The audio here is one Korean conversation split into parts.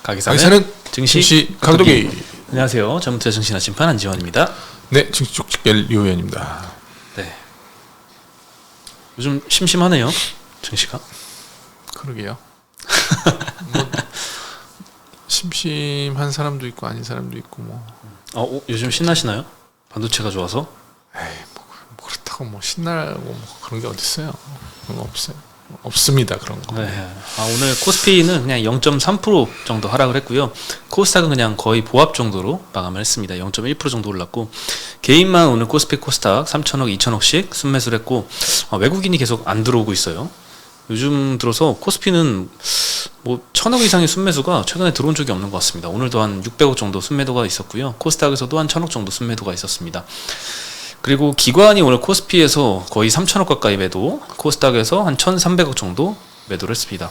가기사는 증시 강도기. 안녕하세요. 전문투자 증시나 심판 안지원입니다. 네, 증시 쪽집결 유호연입니다. 네. 요즘 심심하네요. 증시가. 그러게요. 뭐, 심심한 사람도 있고 아닌 사람도 있고 뭐. 요즘 신나시나요? 반도체가 좋아서? 에이, 뭐 그렇다고 뭐 신나고 뭐 그런 게 어딨어요? 그런 거 없어요. 없습니다, 그런 거. 네. 오늘 코스피는 그냥 0.3% 정도 하락을 했고요. 코스닥은 그냥 거의 보합 정도로 마감을 했습니다. 0.1% 정도 올랐고, 개인만 오늘 코스피 코스닥 3천억, 2천억씩 순매수를 했고, 외국인이 계속 안 들어오고 있어요. 요즘 들어서 코스피는 뭐 1,000억 이상의 순매수가 최근에 들어온 적이 없는 것 같습니다. 오늘도 한 600억 정도 순매도가 있었고요. 코스닥에서도 한 1,000억 정도 순매도가 있었습니다. 그리고 기관이 오늘 코스피에서 거의 3천억 가까이 매도, 코스닥에서 한 1,300억 정도 매도를 했습니다.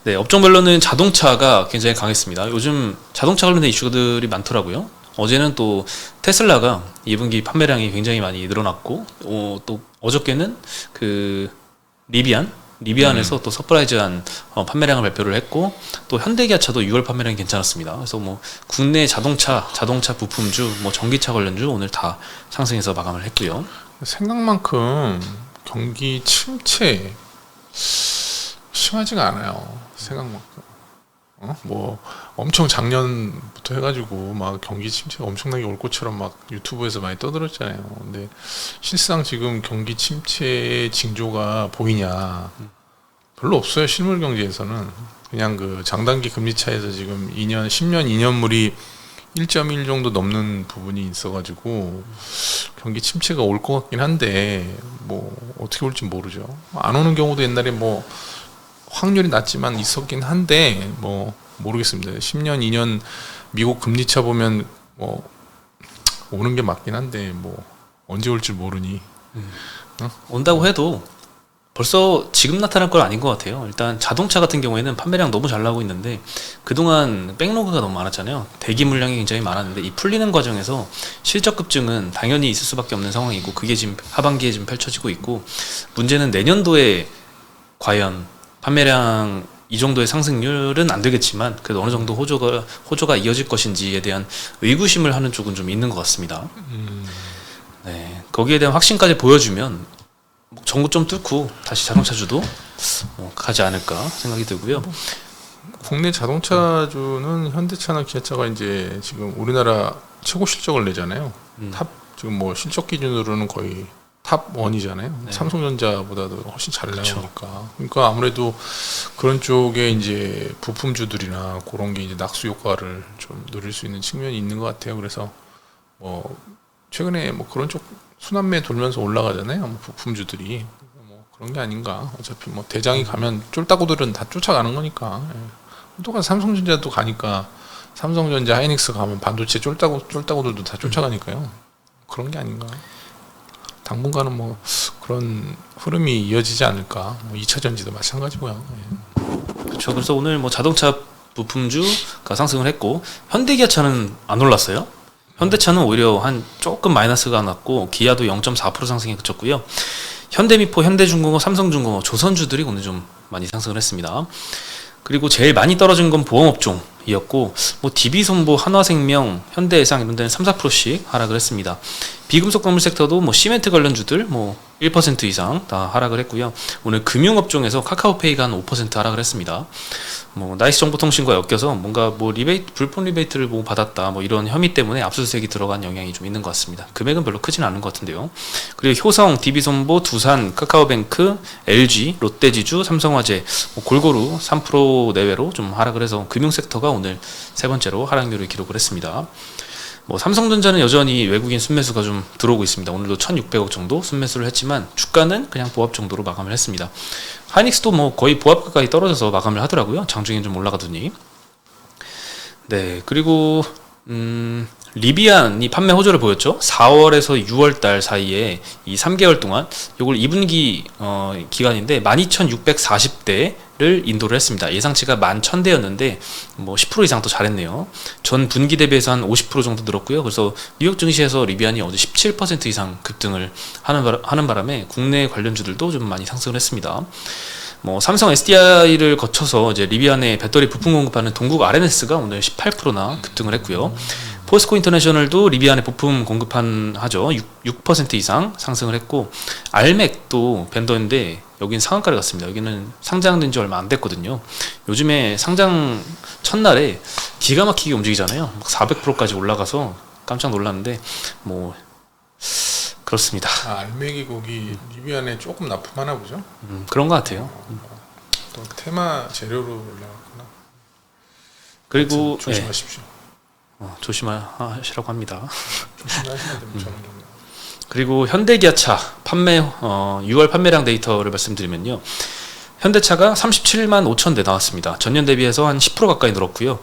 네, 업종별로는 자동차가 굉장히 강했습니다. 요즘 자동차 관련된 이슈들이 많더라고요. 어제는 또 테슬라가 2분기 판매량이 굉장히 많이 늘어났고, 또 어저께는 그 리비안에서 또 서프라이즈한 판매량을 발표를 했고, 또 현대기아차도 6월 판매량이 괜찮았습니다. 그래서 뭐 국내 자동차 부품주, 뭐 전기차 관련주 오늘 다 상승해서 마감을 했고요. 생각만큼 경기 침체 심하지가 않아요. 생각만큼. 뭐 엄청 작년부터 해가지고 막 경기 침체가 엄청나게 올 것처럼 막 유튜브에서 많이 떠들었잖아요. 근데 실상 지금 경기 침체의 징조가 보이냐? 별로 없어요. 실물 경제에서는 그냥 그 장단기 금리 차에서 지금 10년 2년물이 1.1 정도 넘는 부분이 있어가지고 경기 침체가 올 것 같긴 한데 뭐 어떻게 올지 모르죠. 안 오는 경우도 옛날에 뭐 확률이 낮지만 있었긴 한데 뭐 모르겠습니다. 10년 2년 미국 금리차 보면 뭐 오는 게 맞긴 한데 뭐 언제 올지 모르니. 온다고 해도 벌써 지금 나타날 건 아닌 것 같아요. 일단 자동차 같은 경우에는 판매량 너무 잘 나오고 있는데, 그동안 백로그가 너무 많았잖아요. 대기 물량이 굉장히 많았는데, 이 풀리는 과정에서 실적 급증은 당연히 있을 수밖에 없는 상황이고, 그게 지금 하반기에 지금 펼쳐지고 있고, 문제는 내년도에 과연 판매량 이 정도의 상승률은 안 되겠지만 그래도 어느 정도 호조가 이어질 것인지에 대한 의구심을 하는 쪽은 좀 있는 것 같습니다. 네, 거기에 대한 확신까지 보여주면 전고 좀 뚫고 다시 자동차주도 가지 않을까 생각이 들고요. 국내 자동차주는 현대차나 기아차가 이제 지금 우리나라 최고 실적을 내잖아요. 지금 뭐 실적 기준으로는 거의 탑 1이잖아요. 네. 삼성전자보다도 훨씬 잘 나오니까. 그러니까 아무래도 그런 쪽에 이제 부품주들이나 그런 게 이제 낙수 효과를 좀 누릴 수 있는 측면이 있는 것 같아요. 그래서 뭐 최근에 뭐 그런 쪽 순환매 돌면서 올라가잖아요. 뭐 부품주들이 뭐 그런 게 아닌가. 어차피 뭐 대장이 가면 쫄따구들은 다 쫓아가는 거니까. 또 삼성전자도 가니까 삼성전자, 하이닉스 가면 반도체 쫄따구들도 다 쫓아가니까요. 그런 게 아닌가. 당분간은 뭐 그런 흐름이 이어지지 않을까. 뭐 2차 전지도 마찬가지고요. 그렇죠. 그래서 오늘 뭐 자동차 부품주가 상승을 했고, 현대기아차는 안 올랐어요. 현대차는 오히려 한 조금 마이너스가 났고, 기아도 0.4% 상승에 그쳤고요. 현대미포, 현대중공업, 삼성중공업, 조선주들이 오늘 좀 많이 상승을 했습니다. 그리고 제일 많이 떨어진 건 보험업종이었고, 뭐 DB손보, 한화생명, 현대해상 이런 데는 3~4%씩 하락을 했습니다. 비금속 건물 섹터도 뭐 시멘트 관련주들 뭐 1% 이상 다 하락을 했고요. 오늘 금융업종에서 카카오페이가 한 5% 하락을 했습니다. 뭐 나이스 정보통신과 엮여서 뭔가 뭐 불법 리베이트를 뭐 받았다 뭐 이런 혐의 때문에 압수수색이 들어간 영향이 좀 있는 것 같습니다. 금액은 별로 크진 않은 것 같은데요. 그리고 효성, DB손보, 두산, 카카오뱅크, LG, 롯데지주, 삼성화재 뭐 골고루 3% 내외로 좀 하락을 해서 금융 섹터가 오늘 세 번째로 하락률을 기록을 했습니다. 뭐 삼성전자는 여전히 외국인 순매수가 좀 들어오고 있습니다. 오늘도 1,600억 정도 순매수를 했지만 주가는 그냥 보합 정도로 마감을 했습니다. 하이닉스도 뭐 거의 보합 가까이 떨어져서 마감을 하더라고요. 장중에 좀 올라가더니. 네, 그리고 리비안이 판매 호조를 보였죠. 4월에서 6월 달 사이에 이 3개월 동안 이걸 2분기 기간인데 12,640대를 인도를 했습니다. 예상치가 11,000대였는데 뭐 10% 이상 더 잘했네요. 전 분기 대비해서 한 50% 정도 늘었고요. 그래서 뉴욕 증시에서 리비안이 어제 17% 이상 급등을 하는 바람에 국내 관련주들도 좀 많이 상승을 했습니다. 뭐 삼성 SDI를 거쳐서 이제 리비안에 배터리 부품 공급하는 동국 RNS가 오늘 18%나 급등을 했고요. 포스코 인터내셔널도 리비안에 부품 하죠. 6% 이상 상승을 했고, 알맥도 벤더인데 여기는 상한가를 갔습니다. 여기는 상장된 지 얼마 안 됐거든요. 요즘에 상장 첫날에 기가 막히게 움직이잖아요. 400%까지 올라가서 깜짝 놀랐는데 뭐 그렇습니다. 알맥이 거기 리비안에 조금 납품하나 보죠? 그런 것 같아요. 또 테마 재료로 올라갔구나. 그리고 조심하십시오. 조심하시라고 합니다. 조심하셔야 됩니다. 저는 좀. 그리고 현대기아차 판매 6월 판매량 데이터를 말씀드리면요. 현대차가 37만 5천 대 나왔습니다. 전년 대비해서 한 10% 가까이 늘었고요.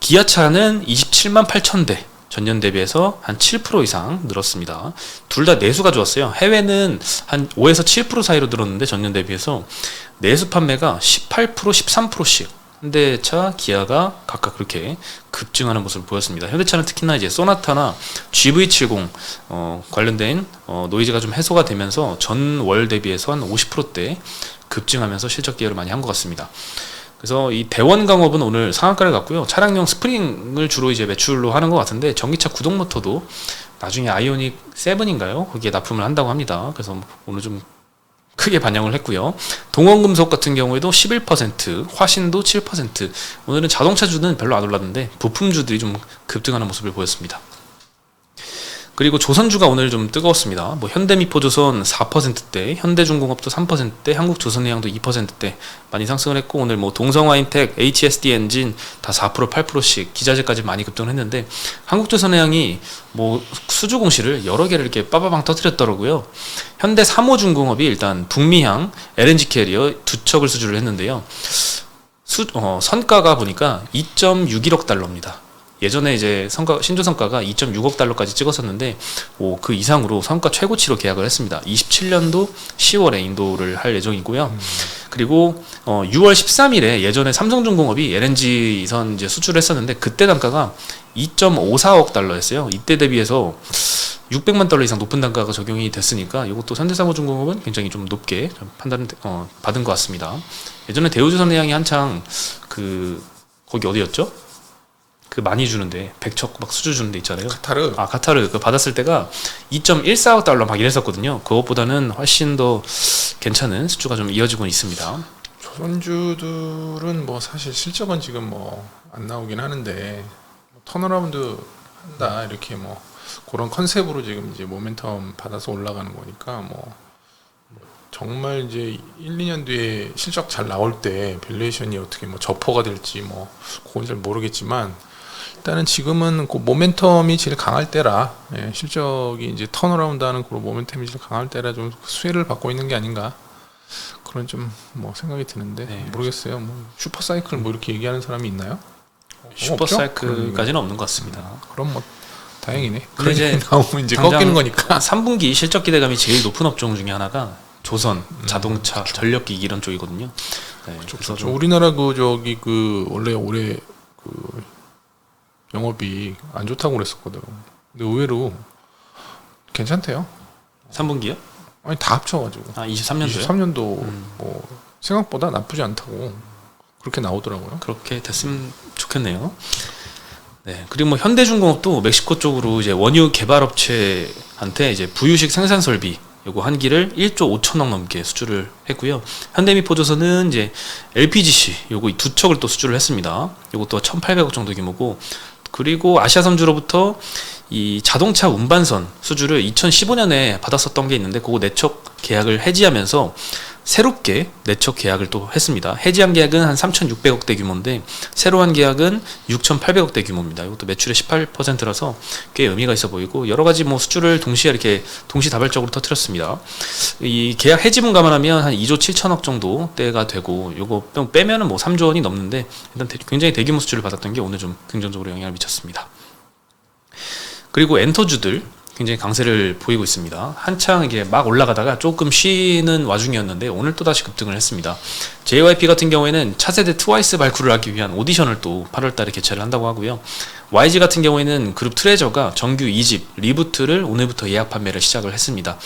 기아차는 27만 8천 대. 전년 대비해서 한 7% 이상 늘었습니다. 둘 다 내수가 좋았어요. 해외는 한 5에서 7% 사이로 늘었는데 전년 대비해서 내수 판매가 18%, 13%씩 현대차, 기아가 각각 그렇게 급증하는 모습을 보였습니다. 현대차는 특히나 이제 소나타나 GV70 관련된 노이즈가 좀 해소가 되면서 전월 대비해서 한 50%대 급증하면서 실적 기여를 많이 한 것 같습니다. 그래서 이 대원 강업은 오늘 상한가를 갔고요. 차량용 스프링을 주로 이제 매출로 하는 것 같은데 전기차 구동 모터도 나중에 아이오닉 7인가요? 거기에 납품을 한다고 합니다. 그래서 오늘 좀 크게 반영을 했고요. 동원금속 같은 경우에도 11%, 화신도 7%. 오늘은 자동차주는 별로 안 올랐는데 부품주들이 좀 급등하는 모습을 보였습니다. 그리고 조선주가 오늘 좀 뜨거웠습니다. 뭐 현대미포조선 4%대, 현대중공업도 3%대, 한국조선해양도 2%대 많이 상승을 했고, 오늘 뭐 동성화인텍, HSD 엔진 다 4%, 8%씩 기자재까지 많이 급등을 했는데, 한국조선해양이 뭐 수주 공시를 여러 개를 이렇게 빠바방 터뜨렸더라고요. 현대 3호중공업이 일단 북미향 LNG 캐리어 2척을 수주를 했는데요. 선가가 보니까 2.61억 달러입니다. 예전에 이제 신주 성과가 2.6억 달러까지 찍었었는데 그 이상으로 성과 최고치로 계약을 했습니다. 27년도 10월에 인도를 할 예정이고요. 그리고 6월 13일에 예전에 삼성중공업이 LNG선 이제 수출을 했었는데 그때 단가가 2.54억 달러였어요. 이때 대비해서 600만 달러 이상 높은 단가가 적용이 됐으니까 이것도 현대사무중공업은 굉장히 좀 높게 판단 받은 것 같습니다. 예전에 대우조선해양이 한창 거기 어디였죠? 많이 주는데 100척 막 수주 주는 데 있잖아요. 카타르 받았을 때가 2.14억 달러 막 이랬었거든요. 그것보다는 훨씬 더 괜찮은 수주가 좀 이어지고 있습니다. 조선주들은 뭐 사실 실적은 지금 뭐 안 나오긴 하는데 턴어라운드 한다 이렇게 뭐 그런 컨셉으로 지금 이제 모멘텀 받아서 올라가는 거니까 뭐 정말 이제 1, 2년 뒤에 실적 잘 나올 때 밸류에이션이 어떻게 뭐 저퍼가 될지 뭐 그건 잘 모르겠지만 일단은 지금은 그 모멘텀이 제일 강할 때라 실적이 이제 턴어라운드하는 그런 모멘텀이 제일 강할 때라 좀 수혜를 받고 있는 게 아닌가 그런 좀 뭐 생각이 드는데 모르겠어요. 뭐 슈퍼사이클 뭐 이렇게 얘기하는 사람이 있나요? 슈퍼사이클까지는 없는 것 같습니다. 그럼 뭐 다행이네. 그래 이제 나오면 이제 꺾이는 거니까. 3분기 실적 기대감이 제일 높은 업종 중에 하나가 조선, 자동차, 그렇죠. 전력기기 이런 쪽이거든요. 그래서 우리나라 원래 올해 영업이 안 좋다고 그랬었거든. 근데 의외로 괜찮대요. 3분기요? 아니 다 합쳐가지고. 23년도요? 23년도 뭐 생각보다 나쁘지 않다고 그렇게 나오더라고요. 그렇게 됐으면 좋겠네요. 네. 그리고 뭐 현대중공업도 멕시코 쪽으로 이제 원유 개발업체한테 이제 부유식 생산 설비 요거 한 기를 1조 5천억 넘게 수주를 했고요. 현대미포조선은 이제 LPGC 요거 2척을 또 수주를 했습니다. 요것도 1,800억 정도 규모고, 그리고 아시아선주로부터 이 자동차 운반선 수주를 2015년에 받았었던 게 있는데 그거 4척 계약을 해지하면서 새롭게 4척 계약을 또 했습니다. 해지한 계약은 한 3,600억대 규모인데 새로 한 계약은 6,800억대 규모입니다. 이것도 매출의 18%라서 꽤 의미가 있어 보이고 여러 가지 뭐 수주를 동시에 이렇게 동시다발적으로 터뜨렸습니다. 이 계약 해지분 감안하면 한 2조 7천억 정도 대가 되고 요거 빼면은 뭐 3조 원이 넘는데 일단 굉장히 대규모 수주를 받았던 게 오늘 좀 긍정적으로 영향을 미쳤습니다. 그리고 엔터주들 굉장히 강세를 보이고 있습니다. 한창 이게 막 올라가다가 조금 쉬는 와중이었는데 오늘 또 다시 급등을 했습니다. JYP 같은 경우에는 차세대 트와이스 발굴을 하기 위한 오디션을 또 8월달에 개최를 한다고 하고요. YG 같은 경우에는 그룹 트레저가 정규 2집 리부트를 오늘부터 예약 판매를 시작을 했습니다.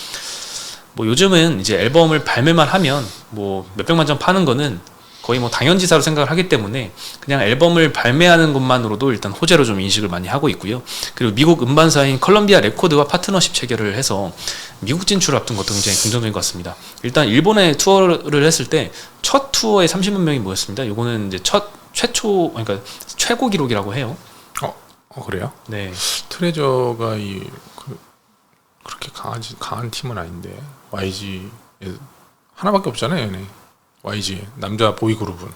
뭐 요즘은 이제 앨범을 발매만 하면 뭐 몇백만 장 파는 거는 거의 뭐 당연지사로 생각을 하기 때문에 그냥 앨범을 발매하는 것만으로도 일단 호재로 좀 인식을 많이 하고 있고요. 그리고 미국 음반사인 컬럼비아 레코드와 파트너십 체결을 해서 미국 진출을 앞둔 것도 굉장히 긍정적인 것 같습니다. 일단 일본에 투어를 했을 때 첫 투어에 30만 명이 모였습니다. 요거는 이제 최초, 그러니까 최고 기록이라고 해요. 그래요? 네. 트레저가 그렇게 강한 팀은 아닌데 YG 하나밖에 없잖아요, 얘네. YG 남자 보이 그룹은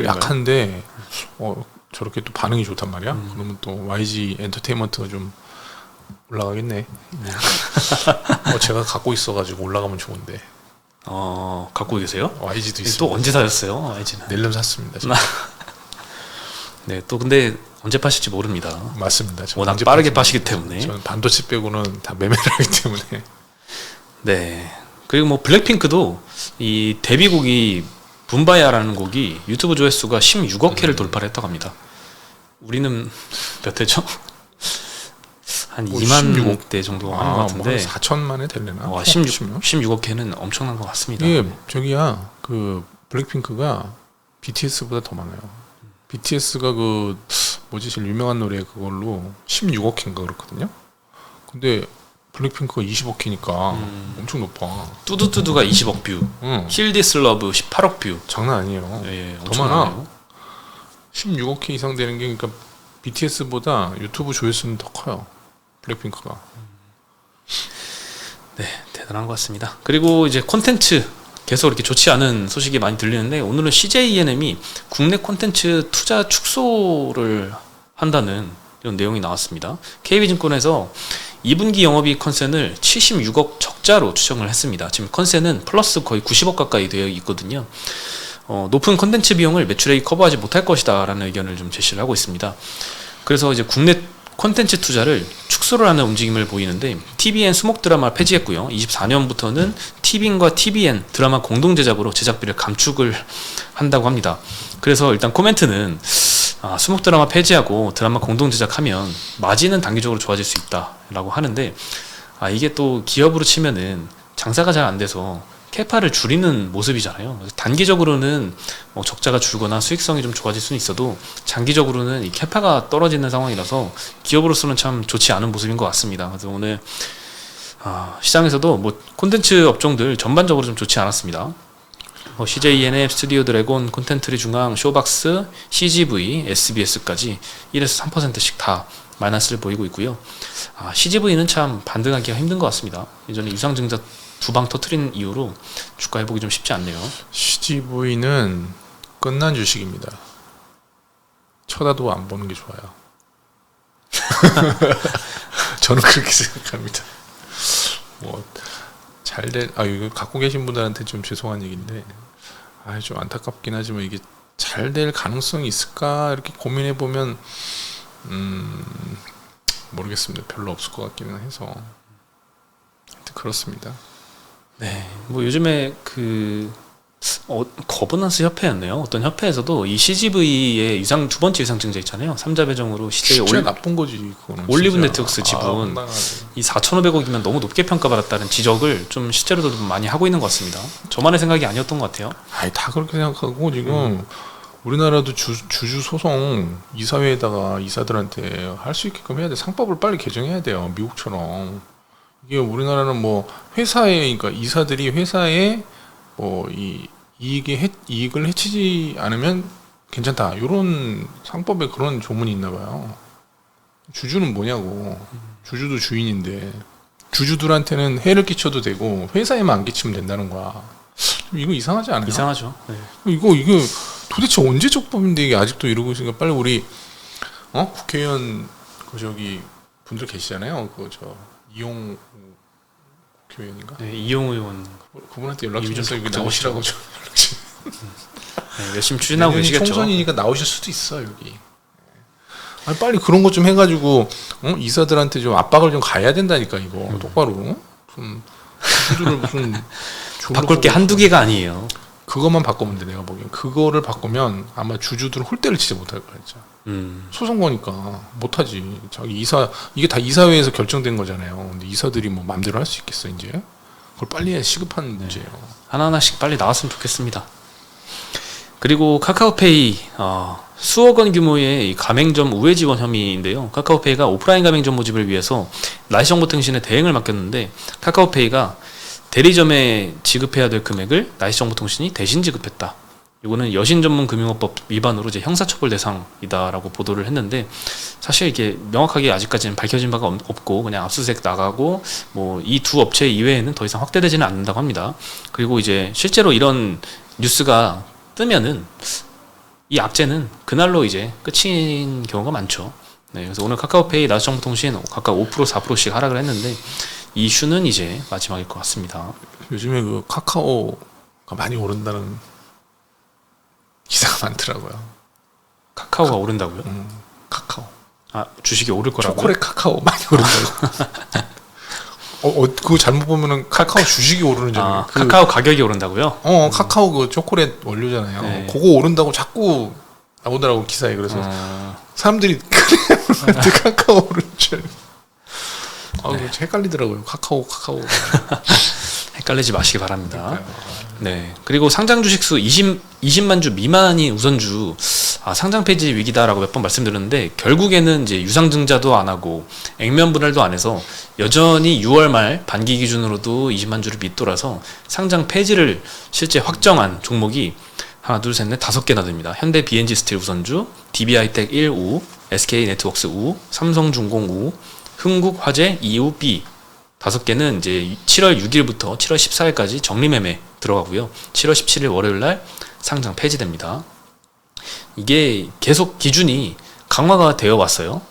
약한데 저렇게 또 반응이 좋단 말이야. 그러면 또 YG 엔터테인먼트가 좀 올라가겠네. 제가 갖고 있어가지고 올라가면 좋은데. 갖고 계세요? YG도 있어요. 또 언제 사셨어요? YG는? 낼름 샀습니다. 네, 또 근데 언제 파실지 모릅니다. 맞습니다. 워낙 빠르게 파시기 때문에. 저는 반도체 빼고는 다 매매를 하기 때문에. 네. 그리고 뭐 블랙핑크도 이 데뷔곡이 붐바야라는 곡이 유튜브 조회수가 16억 회를 돌파를 했다고 합니다. 우리는 몇 회죠? 한 2만 대 정도 하는 것 같은데. 4천만 회 될래나? 16억 회는 엄청난 것 같습니다. 예, 저기야 그 블랙핑크가 BTS보다 더 많아요. BTS가 제일 유명한 노래 그걸로 16억 회인가 그렇거든요. 근데 블랙핑크가 20억 회니까 엄청 높아. 뚜두뚜두가 20억 뷰, 힐 디스 러브 18억 뷰. 장난 아니에요. 예, 더 많아. 16억 회 이상 되는 게 그러니까 BTS보다 유튜브 조회수는 더 커요. 블랙핑크가. 네, 대단한 것 같습니다. 그리고 이제 콘텐츠 계속 이렇게 좋지 않은 소식이 많이 들리는데 오늘은 CJ ENM이 국내 콘텐츠 투자 축소를 한다는 이런 내용이 나왔습니다. KB증권에서 2분기 영업이익 컨센을 76억 적자로 추정을 했습니다. 지금 컨센은 플러스 거의 90억 가까이 되어 있거든요. 높은 콘텐츠 비용을 매출액이 커버하지 못할 것이다 라는 의견을 좀 제시를 하고 있습니다. 그래서 이제 국내 콘텐츠 투자를 축소를 하는 움직임을 보이는데 TVN 수목 드라마 폐지했고요. 24년부터는 TVN과 TVN 드라마 공동 제작으로 제작비를 감축을 한다고 합니다. 그래서 일단 코멘트는 수목 드라마 폐지하고 드라마 공동 제작하면 마진은 단기적으로 좋아질 수 있다라고 하는데 이게 또 기업으로 치면은 장사가 잘 안 돼서 캐파를 줄이는 모습이잖아요. 그래서 단기적으로는 뭐 적자가 줄거나 수익성이 좀 좋아질 수는 있어도 장기적으로는 이 캐파가 떨어지는 상황이라서 기업으로서는 참 좋지 않은 모습인 것 같습니다. 그래서 오늘 시장에서도 뭐 콘텐츠 업종들 전반적으로 좀 좋지 않았습니다. CJ ENM, 스튜디오 드래곤, 콘텐츠리 중앙, 쇼박스, CGV, SBS까지 1에서 3%씩 다 마이너스를 보이고 있고요. CGV는 참 반등하기가 힘든 것 같습니다. 예전에 유상증자 두 방 터트린 이후로 주가 회복이 좀 쉽지 않네요. CGV는 끝난 주식입니다. 쳐다도 안 보는 게 좋아요. 저는 그렇게 생각합니다. 이거 갖고 계신 분들한테 좀 죄송한 얘기인데, 좀 안타깝긴 하지만 이게 잘 될 가능성이 있을까 이렇게 고민해 보면 모르겠습니다. 별로 없을 것 같기는 해서. 하여튼 그렇습니다. 네, 뭐 요즘에 거버넌스 협회였네요. 어떤 협회에서도 이 CGV의 두 번째 유상증자 있잖아요. 3자 배정으로 진짜 나쁜 거지. 그거는 올리브 진짜. 네트워크스 지분 이 4,500억이면 너무 높게 평가받았다는 지적을 좀 실제로도 좀 많이 하고 있는 것 같습니다. 저만의 생각이 아니었던 것 같아요. 다 그렇게 생각하고 지금 우리나라도 주주 소송 이사회에다가 이사들한테 할 수 있게끔 해야 돼. 상법을 빨리 개정해야 돼요. 미국처럼. 이게 우리나라는 뭐 회사에, 그러니까 이사들이 회사에 이 이익을 해치지 않으면 괜찮다. 이런 상법에 그런 조문이 있나 봐요. 주주는 뭐냐고. 주주도 주인인데 주주들한테는 해를 끼쳐도 되고 회사에만 안 끼치면 된다는 거야. 이거 이상하지 않아요? 이상하죠. 네. 이거 도대체 언제적 법인데 이게 아직도 이러고 있으니까 빨리 우리 국회의원 분들 계시잖아요. 이용 국회의원인가? 네, 이용 의원. 그분한테 연락 좀 해서 여기 나오시라고 좀 연락 좀. 네, 열심히 추진하고 계시겠죠. 총선이니까 나오실 수도 있어 여기. 빨리 그런 것 좀 해가지고 이사들한테 좀 압박을 좀 가야 된다니까 이거 똑바로. 좀 주주들을 무슨 바꿀 게 한두 개가 아니에요. 그것만 바꾸면 돼. 내가 보기엔 그거를 바꾸면 아마 주주들은 홀대를 치지 못할 거야 진짜. 소송 거니까 못하지. 자기 이게 다 이사회에서 결정된 거잖아요. 근데 이사들이 뭐 마음대로 할 수 있겠어 이제. 그걸 빨리 해 시급한 문제예요. 하나하나씩 빨리 나왔으면 좋겠습니다. 그리고 카카오페이 수억 원 규모의 이 가맹점 우회 지원 혐의인데요. 카카오페이가 오프라인 가맹점 모집을 위해서 날씨정보통신에 대행을 맡겼는데 카카오페이가 대리점에 지급해야 될 금액을 날씨정보통신이 대신 지급했다. 이거는 여신전문금융업법 위반으로 이제 형사처벌 대상이다라고 보도를 했는데 사실 이게 명확하게 아직까지는 밝혀진 바가 없고 그냥 압수수색 나가고 뭐 이 두 업체 이외에는 더 이상 확대되지는 않는다고 합니다. 그리고 이제 실제로 이런 뉴스가 뜨면은 이 악재는 그날로 이제 끝인 경우가 많죠. 네, 그래서 오늘 카카오페이, 날씨정보통신 각각 5% 4%씩 하락을 했는데 이슈는 이제 마지막일 것 같습니다. 요즘에 그 카카오가 많이 오른다는 기사가 많더라고요. 카카오가 오른다고요? 카카오. 아, 주식이 오를 거라고요? 초콜릿 카카오 많이 오른다고. 그거 잘못 보면은 카카오 주식이 오르는 점이 카카오 가격이 오른다고요? 카카오 그 초콜릿 원료잖아요. 네. 그거 오른다고 자꾸 나오더라고 기사에. 그래서 사람들이 그래 카카오 오른 줄. 네. 헷갈리더라고요. 카카오. 헷갈리지 마시기 바랍니다. 네. 그리고 상장 주식 수 20만 주 미만인 우선주 상장 폐지 위기다라고 몇 번 말씀드렸는데 결국에는 이제 유상증자도 안 하고 액면 분할도 안 해서 여전히 6월 말 반기 기준으로도 20만 주를 밑돌아서 상장 폐지를 실제 확정한 종목이 하나, 둘, 셋, 넷, 5개나 됩니다. 현대 BNG 스틸 우선주, DB하이텍 1 우, SK 네트워크스 우, 삼성중공 우, 흥국화재 2우 B 5개는 이제 7월 6일부터 7월 14일까지 정리매매 들어가고요. 7월 17일 월요일 날 상장 폐지됩니다. 이게 계속 기준이 강화가 되어 왔어요.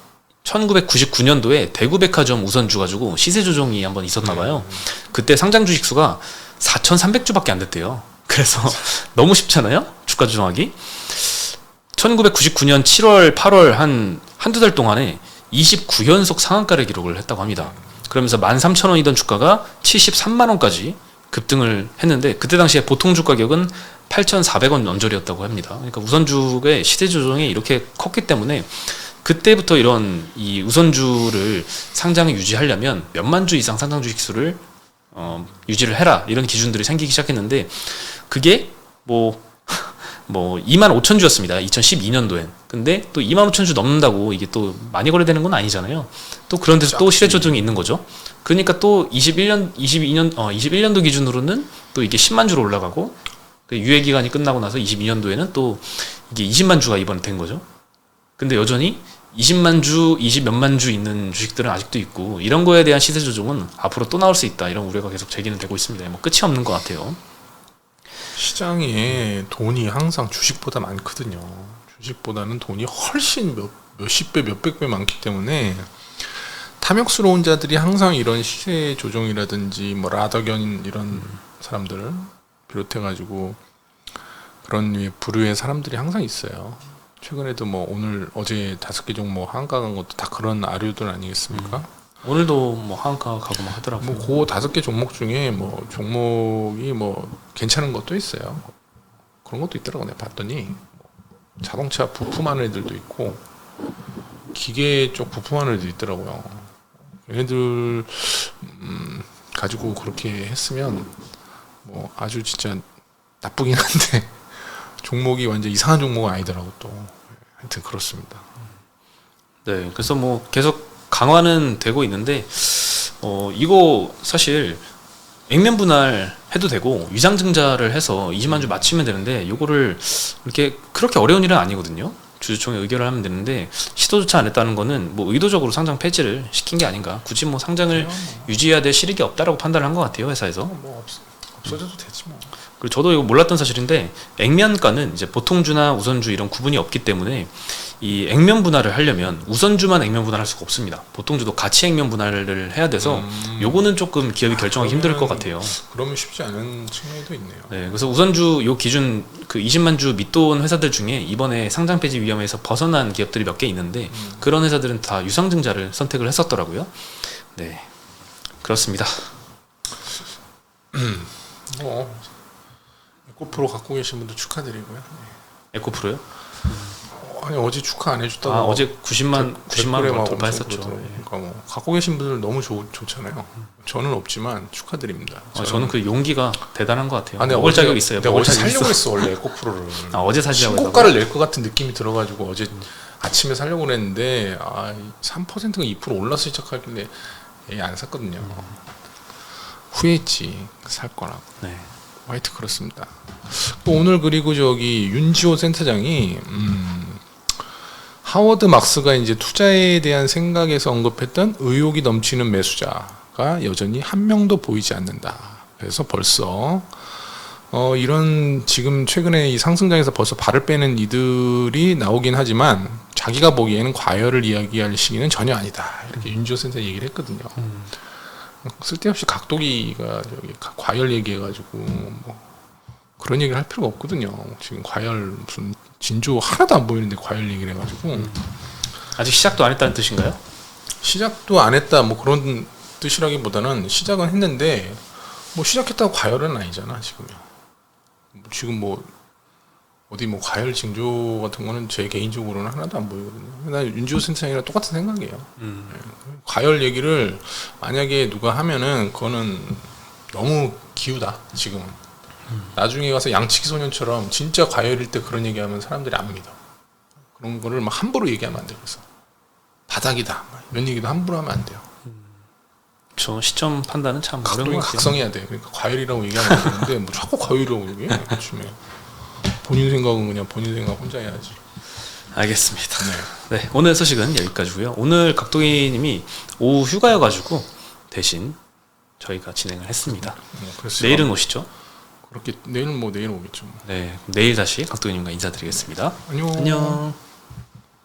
1999년도에 대구백화점 우선주 가지고 시세 조정이 한번 있었나 봐요. 그때 상장 주식 수가 4,300주밖에 안 됐대요. 그래서 너무 쉽잖아요. 주가 조정하기. 1999년 7월, 8월 한두 달 동안에 29연속 상한가를 기록을 했다고 합니다. 그러면서 13,000원이던 주가가 73만원까지 급등을 했는데 그때 당시에 보통 주 가격은 8,400원 언저리였다고 합니다. 그러니까 우선주의 시세 조정이 이렇게 컸기 때문에 그때부터 이런 이 우선주를 상장을 유지하려면 몇만 주 이상 상장 주식 수를 유지를 해라 이런 기준들이 생기기 시작했는데 그게 뭐 25,000주였습니다. 2012년도엔. 근데 또 25,000주 넘는다고 이게 또 많이 거래되는 건 아니잖아요. 또 그런 데서 또 시세 조정이 있는 거죠. 그러니까 또 21년도 기준으로는 또 이게 10만 주로 올라가고 유예 기간이 끝나고 나서 22년도에는 또 이게 20만 주가 이번에 된 거죠. 근데 여전히 20만 주, 20몇만 주 있는 주식들은 아직도 있고 이런 거에 대한 시세 조정은 앞으로 또 나올 수 있다. 이런 우려가 계속 제기는 되고 있습니다. 뭐 끝이 없는 것 같아요. 시장에 돈이 항상 주식보다 많거든요. 주식보다는 돈이 훨씬 몇십 배, 몇백 배 많기 때문에 탐욕스러운 자들이 항상 이런 시세 조정이라든지 뭐 라더견 이런 사람들을 비롯해가지고 그런 류의 부류의 사람들이 항상 있어요. 최근에도 뭐 오늘 어제 5개 종목 한가 간 것도 다 그런 아류들 아니겠습니까? 오늘도 뭐 한가 가고 막 하더라고요. 뭐 그 5개 종목 중에 뭐 종목이 뭐 괜찮은 것도 있어요. 그런 것도 있더라고. 내가 봤더니 자동차 부품하는 애들도 있고 기계 쪽 부품하는 애들도 있더라고요. 얘네들 가지고 그렇게 했으면 뭐 아주 진짜 나쁘긴 한데 종목이 완전 이상한 종목은 아니더라고. 또 하여튼 그렇습니다. 네, 그래서 뭐 계속 강화는 되고 있는데 이거 사실 액면 분할 해도 되고 위장증자를 해서 20만 주 맞추면 되는데 이거를 이렇게 그렇게 어려운 일은 아니거든요. 주주총회 의결을 하면 되는데 시도조차 안 했다는 거는 뭐 의도적으로 상장 폐지를 시킨 게 아닌가. 굳이 뭐 상장을 유지해야 될 실익이 없다라고 판단을 한 것 같아요, 회사에서. 뭐 없어져도 되지 뭐. 그리고 저도 이거 몰랐던 사실인데 액면가는 이제 보통주나 우선주 이런 구분이 없기 때문에 이 액면 분할을 하려면 우선주만 액면 분할할 수가 없습니다. 보통주도 같이 액면 분할을 해야 돼서 요거는 조금 기업이 결정하기 힘들 것 같아요. 그러면 쉽지 않은 측면도 있네요. 네, 그래서 우선주 요 기준 그 20만 주 밑돈 회사들 중에 이번에 상장 폐지 위험에서 벗어난 기업들이 몇 개 있는데 그런 회사들은 다 유상증자를 선택을 했었더라고요. 네, 그렇습니다. 에코프로 갖고 계신 분들 축하드리고요. 에코프로요? 아니 어제 축하 안 해줬다고. 어제 90만 댓글에 막 원 돌파했었죠. 엄청 그러더라고요. 그러니까 뭐 갖고 계신 분들 너무 좋잖아요. 저는 없지만 축하드립니다. 저는 그 용기가 대단한 것 같아요. 내가 먹을 어제- 자격 있어요. 내가 먹을 어제 자격 살려고 있어. 했어 원래 에코프로를. 어제 사시려고 신고가를 낼 것 같은 느낌이 들어가지고 어제 아침에 살려고 그랬는데 3%가 2% 올라서 시작하길래 안 샀거든요. 후회했지 살 거라고. 네. 화이트 그렇습니다. 또 오늘 그리고 저기 윤지호 센터장이 하워드 막스가 이제 투자에 대한 생각에서 언급했던 의욕이 넘치는 매수자가 여전히 한 명도 보이지 않는다. 그래서 벌써 이런 지금 최근에 이 상승장에서 벌써 발을 빼는 이들이 나오긴 하지만 자기가 보기에는 과열을 이야기할 시기는 전혀 아니다. 이렇게 윤지호 센터 얘기를 했거든요. 쓸데없이 각도기가 저기 과열 얘기해가지고 뭐 그런 얘기를 할 필요가 없거든요. 지금 과열 무슨 진조 하나도 안 보이는데 과열 얘기를 해가지고 아직 시작도 안 했다는 뜻인가요? 시작도 안 했다 뭐 그런 뜻이라기보다는 시작은 했는데 뭐 시작했다고 과열은 아니잖아 지금요. 지금 뭐 어디 뭐 과열 징조 같은 거는 제 개인적으로는 하나도 안 보이거든요. 난 윤지호 센터장이랑 똑같은 생각이에요. 과열 얘기를 만약에 누가 하면은 그거는 너무 기우다 지금은. 나중에 가서 양치기 소년처럼 진짜 과열일 때 그런 얘기하면 사람들이 안 믿어. 그런 거를 막 함부로 얘기하면 안 돼요. 그래서 바닥이다 막 이런 얘기도 함부로 하면 안 돼요. 저 시점 판단은 참 어려운 각도가 것 같아요. 각성해야 돼. 그러니까 과열이라고 얘기하면 안 되는데 뭐 자꾸 과열이라고 얘기해. 아침에 본인 생각은 그냥 본인 생각 혼자 해야지. 알겠습니다. 네, 오늘 소식은 여기까지고요. 오늘 각도기님이 오후 휴가여가지고 대신 저희가 진행을 했습니다. 그래서 내일은 오시죠? 그렇게 내일은 뭐 내일 오겠죠. 네, 내일 다시 각도기님과 인사드리겠습니다. 안녕. 안녕.